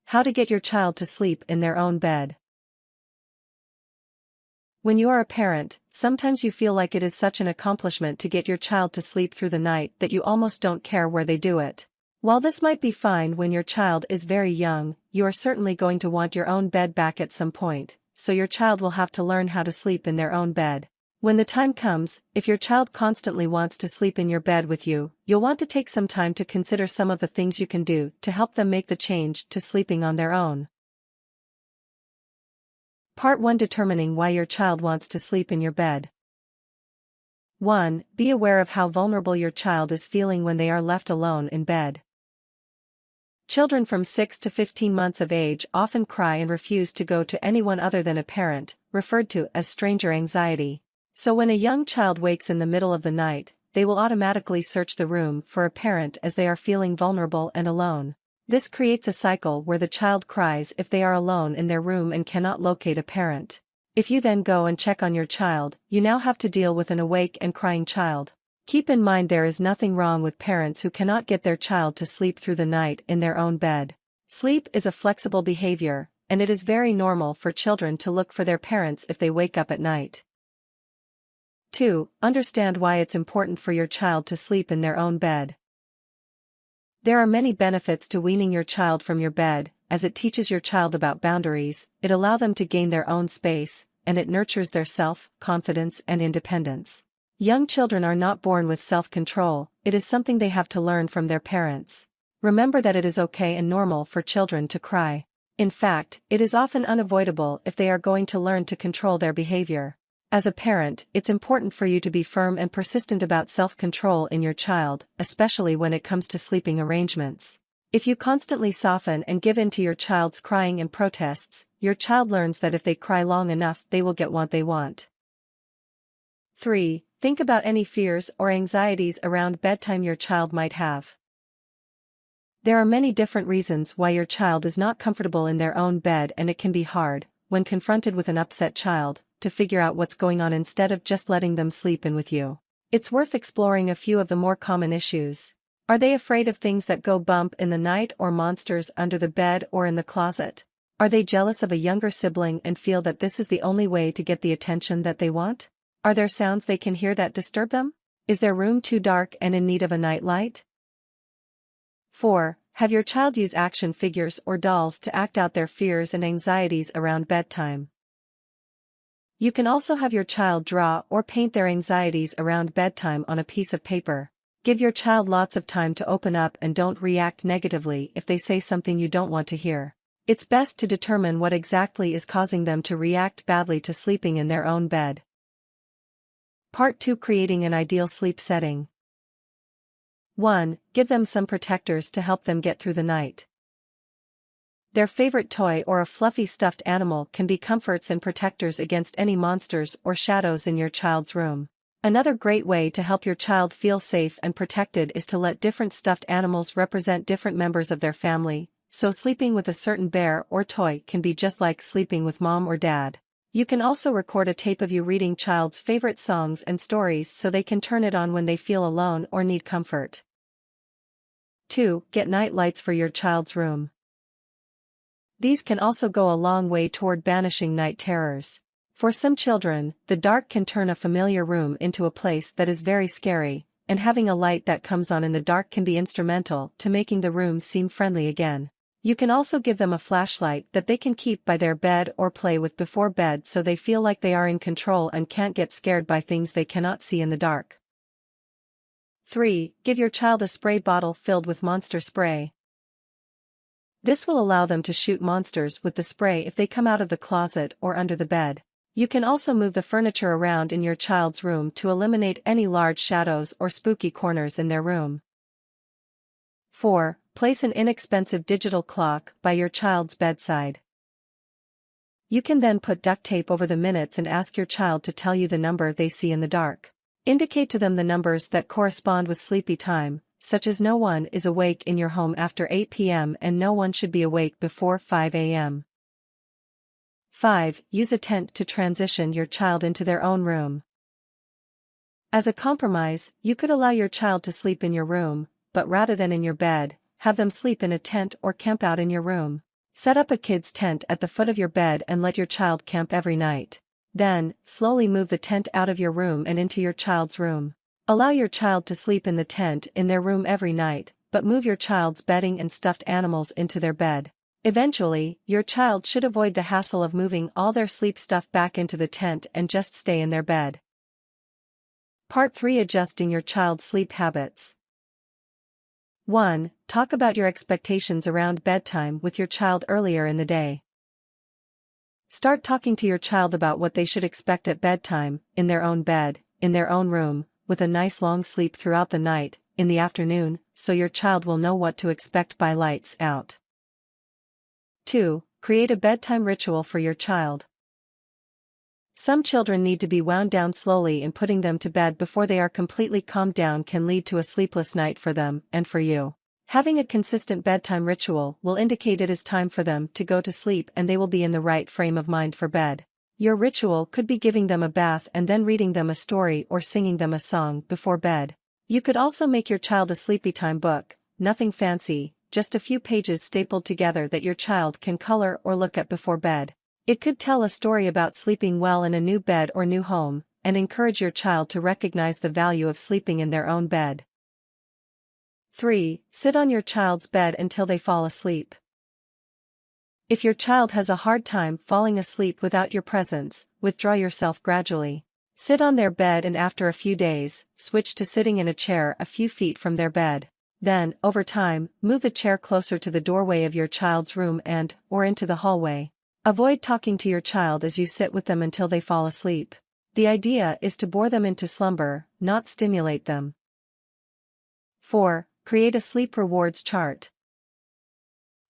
How to get your child to sleep in their own bed. When you are a parent, sometimes you feel like it is such an accomplishment to get your child to sleep through the night that you almost don't care where they do it. While this might be fine when your child is very young, you are certainly going to want your own bed back at some point, so your child will have to learn how to sleep in their own bed. When the time comes, if your child constantly wants to sleep in your bed with you, you'll want to take some time to consider some of the things you can do to help them make the change to sleeping on their own. Part 1. Determining why your child wants to sleep in your bed. 1. Be aware of how vulnerable your child is feeling when they are left alone in bed. Children from 6 to 15 months of age often cry and refuse to go to anyone other than a parent, referred to as stranger anxiety. So when a young child wakes in the middle of the night, they will automatically search the room for a parent as they are feeling vulnerable and alone. This creates a cycle where the child cries if they are alone in their room and cannot locate a parent. If you then go and check on your child, you now have to deal with an awake and crying child. Keep in mind there is nothing wrong with parents who cannot get their child to sleep through the night in their own bed. Sleep is a flexible behavior, and it is very normal for children to look for their parents if they wake up at night. 2. Understand why it's important for your child to sleep in their own bed. There are many benefits to weaning your child from your bed, as it teaches your child about boundaries, it allows them to gain their own space, and it nurtures their self-confidence and independence. Young children are not born with self-control, it is something they have to learn from their parents. Remember that it is okay and normal for children to cry. In fact, it is often unavoidable if they are going to learn to control their behavior. As a parent, it's important for you to be firm and persistent about self-control in your child, especially when it comes to sleeping arrangements. If you constantly soften and give in to your child's crying and protests, your child learns that if they cry long enough they will get what they want. 3. Think about any fears or anxieties around bedtime your child might have. There are many different reasons why your child is not comfortable in their own bed, and it can be hard, when confronted with an upset child, to figure out what's going on instead of just letting them sleep in with you. It's worth exploring a few of the more common issues. Are they afraid of things that go bump in the night or monsters under the bed or in the closet? Are they jealous of a younger sibling and feel that this is the only way to get the attention that they want? Are there sounds they can hear that disturb them? Is their room too dark and in need of a night light? 4. Have your child use action figures or dolls to act out their fears and anxieties around bedtime. You can also have your child draw or paint their anxieties around bedtime on a piece of paper. Give your child lots of time to open up and don't react negatively if they say something you don't want to hear. It's best to determine what exactly is causing them to react badly to sleeping in their own bed. Part 2. Creating an ideal sleep setting. 1. Give them some protectors to help them get through the night. Their favorite toy or a fluffy stuffed animal can be comforts and protectors against any monsters or shadows in your child's room. Another great way to help your child feel safe and protected is to let different stuffed animals represent different members of their family, so sleeping with a certain bear or toy can be just like sleeping with mom or dad. You can also record a tape of you reading child's favorite songs and stories so they can turn it on when they feel alone or need comfort. 2. Get night lights for your child's room. These can also go a long way toward banishing night terrors. For some children, the dark can turn a familiar room into a place that is very scary, and having a light that comes on in the dark can be instrumental to making the room seem friendly again. You can also give them a flashlight that they can keep by their bed or play with before bed so they feel like they are in control and can't get scared by things they cannot see in the dark. 3. Give your child a spray bottle filled with monster spray. This will allow them to shoot monsters with the spray if they come out of the closet or under the bed. You can also move the furniture around in your child's room to eliminate any large shadows or spooky corners in their room. 4. Place an inexpensive digital clock by your child's bedside. You can then put duct tape over the minutes and ask your child to tell you the number they see in the dark. Indicate to them the numbers that correspond with sleepy time, such as no one is awake in your home after 8 p.m. and no one should be awake before 5 a.m. 5. Use a tent to transition your child into their own room. As a compromise, you could allow your child to sleep in your room, but rather than in your bed, have them sleep in a tent or camp out in your room. Set up a kid's tent at the foot of your bed and let your child camp every night. Then, slowly move the tent out of your room and into your child's room. Allow your child to sleep in the tent in their room every night, but move your child's bedding and stuffed animals into their bed. Eventually, your child should avoid the hassle of moving all their sleep stuff back into the tent and just stay in their bed. Part 3: Adjusting your child's sleep habits. 1. Talk about your expectations around bedtime with your child earlier in the day. Start talking to your child about what they should expect at bedtime, in their own bed, in their own room, with a nice long sleep throughout the night, in the afternoon, so your child will know what to expect by lights out. 2. Create a bedtime ritual for your child. Some children need to be wound down slowly, and putting them to bed before they are completely calmed down can lead to a sleepless night for them and for you. Having a consistent bedtime ritual will indicate it is time for them to go to sleep and they will be in the right frame of mind for bed. Your ritual could be giving them a bath and then reading them a story or singing them a song before bed. You could also make your child a sleepy time book, nothing fancy, just a few pages stapled together that your child can color or look at before bed. It could tell a story about sleeping well in a new bed or new home, and encourage your child to recognize the value of sleeping in their own bed. 3. Sit on your child's bed until they fall asleep. If your child has a hard time falling asleep without your presence, withdraw yourself gradually. Sit on their bed and after a few days, switch to sitting in a chair a few feet from their bed. Then, over time, move the chair closer to the doorway of your child's room or into the hallway. Avoid talking to your child as you sit with them until they fall asleep. The idea is to bore them into slumber, not stimulate them. 4. Create a sleep rewards chart.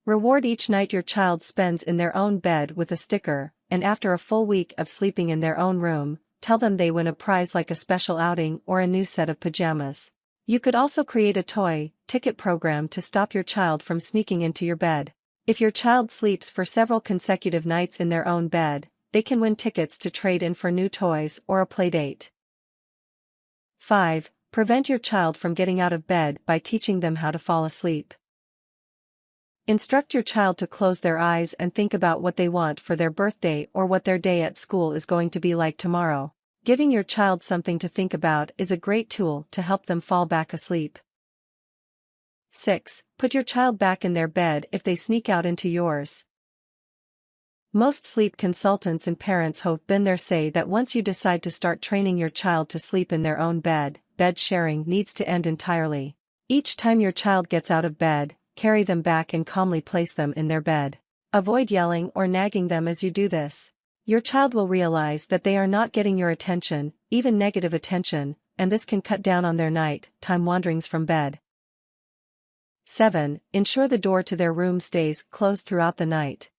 Reward each night your child spends in their own bed with a sticker, and after a full week of sleeping in their own room, tell them they win a prize like a special outing or a new set of pajamas. You could also create a toy ticket program to stop your child from sneaking into your bed. If your child sleeps for several consecutive nights in their own bed, they can win tickets to trade in for new toys or a play date. 5. Prevent your child from getting out of bed by teaching them how to fall asleep. Instruct your child to close their eyes and think about what they want for their birthday or what their day at school is going to be like tomorrow. Giving your child something to think about is a great tool to help them fall back asleep. 6. Put your child back in their bed if they sneak out into yours. Most sleep consultants and parents have been there say that once you decide to start training your child to sleep in their own bed, bed sharing needs to end entirely. Each time your child gets out of bed, carry them back and calmly place them in their bed. Avoid yelling or nagging them as you do this. Your child will realize that they are not getting your attention, even negative attention, and this can cut down on their night-time wanderings from bed. 7. Ensure the door to their room stays closed throughout the night.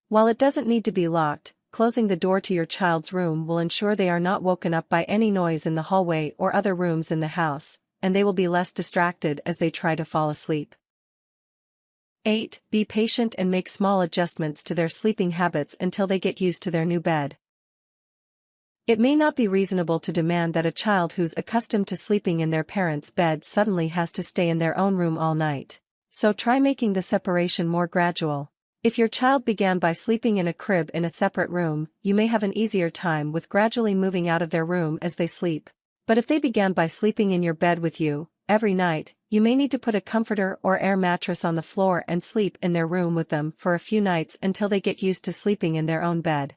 While it doesn't need to be locked, closing the door to your child's room will ensure they are not woken up by any noise in the hallway or other rooms in the house, and they will be less distracted as they try to fall asleep. 8. Be patient and make small adjustments to their sleeping habits until they get used to their new bed. It may not be reasonable to demand that a child who's accustomed to sleeping in their parents' bed suddenly has to stay in their own room all night. So try making the separation more gradual. If your child began by sleeping in a crib in a separate room, you may have an easier time with gradually moving out of their room as they sleep. But if they began by sleeping in your bed with you, every night, you may need to put a comforter or air mattress on the floor and sleep in their room with them for a few nights until they get used to sleeping in their own bed.